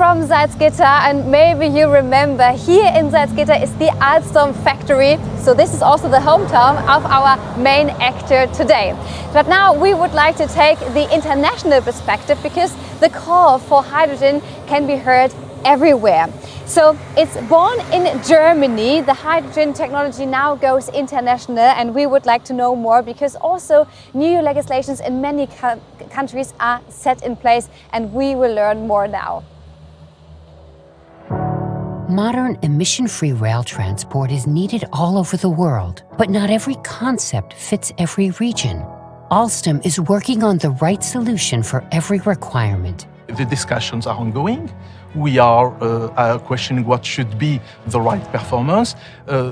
from Salzgitter, and maybe you remember here in Salzgitter is the Alstom factory. So this is also the hometown of our main actor today. But now we would like to take the international perspective, because the call for hydrogen can be heard everywhere. So it's born in Germany. The hydrogen technology now goes international, and we would like to know more, because also new legislations in many countries are set in place, and we will learn more now. Modern emission-free rail transport is needed all over the world, but not every concept fits every region. Alstom is working on the right solution for every requirement. The discussions are ongoing. We are questioning what should be the right performance.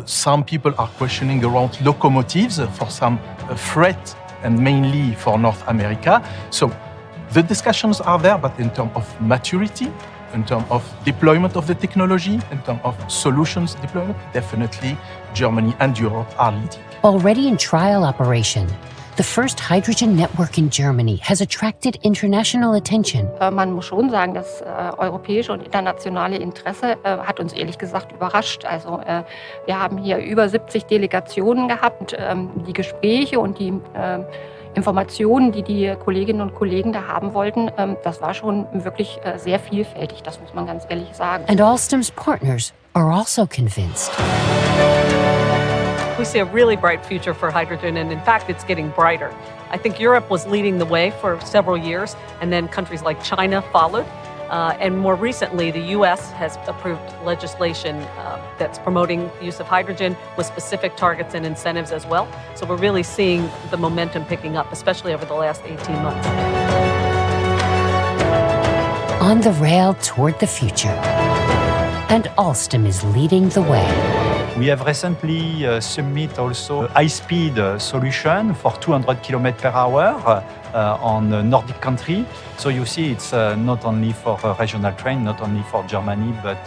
Some people are questioning around locomotives for some freight, and mainly for North America. So the discussions are there, but in terms of maturity, in terms of deployment of the technology, in terms of solutions deployment, definitely Germany and Europe are leading. Already in trial operation, the first hydrogen network in Germany has attracted international attention. Man muss schon sagen, das europäische und internationale Interesse hat uns ehrlich gesagt überrascht. Also wir haben hier über 70 Delegationen gehabt. Die Gespräche und die Informationen, die die Kolleginnen und Kollegen da haben wollten, das war schon wirklich sehr vielfältig, das muss man ganz ehrlich sagen. And Alstom's partners are also convinced. We see a really bright future for hydrogen, and in fact, it's getting brighter. I think Europe was leading the way for several years, and then countries like China followed. And more recently, the US has approved legislation that's promoting the use of hydrogen with specific targets and incentives as well. So we're really seeing the momentum picking up, especially over the last 18 months. On the rail toward the future. And Alstom is leading the way. We have recently submitted also a high-speed solution for 200 km per hour on a Nordic country. So you see, it's not only for a regional train, not only for Germany, but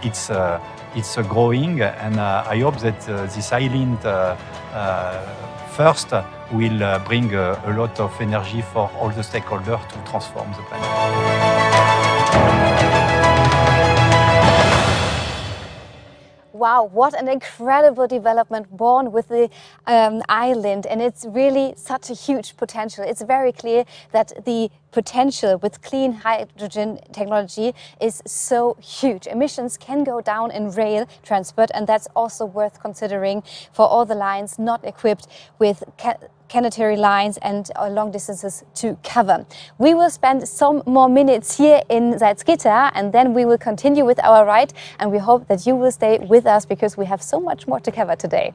it's growing. And I hope that this island first will bring a lot of energy for all the stakeholders to transform the planet. Wow, what an incredible development born with the island, and it's really such a huge potential. It's very clear that the potential with clean hydrogen technology is so huge. Emissions can go down in rail transport, and that's also worth considering for all the lines not equipped with catenary lines and long distances to cover. We will spend some more minutes here in Salzgitter, and then we will continue with our ride, and we hope that you will stay with us, because we have so much more to cover today.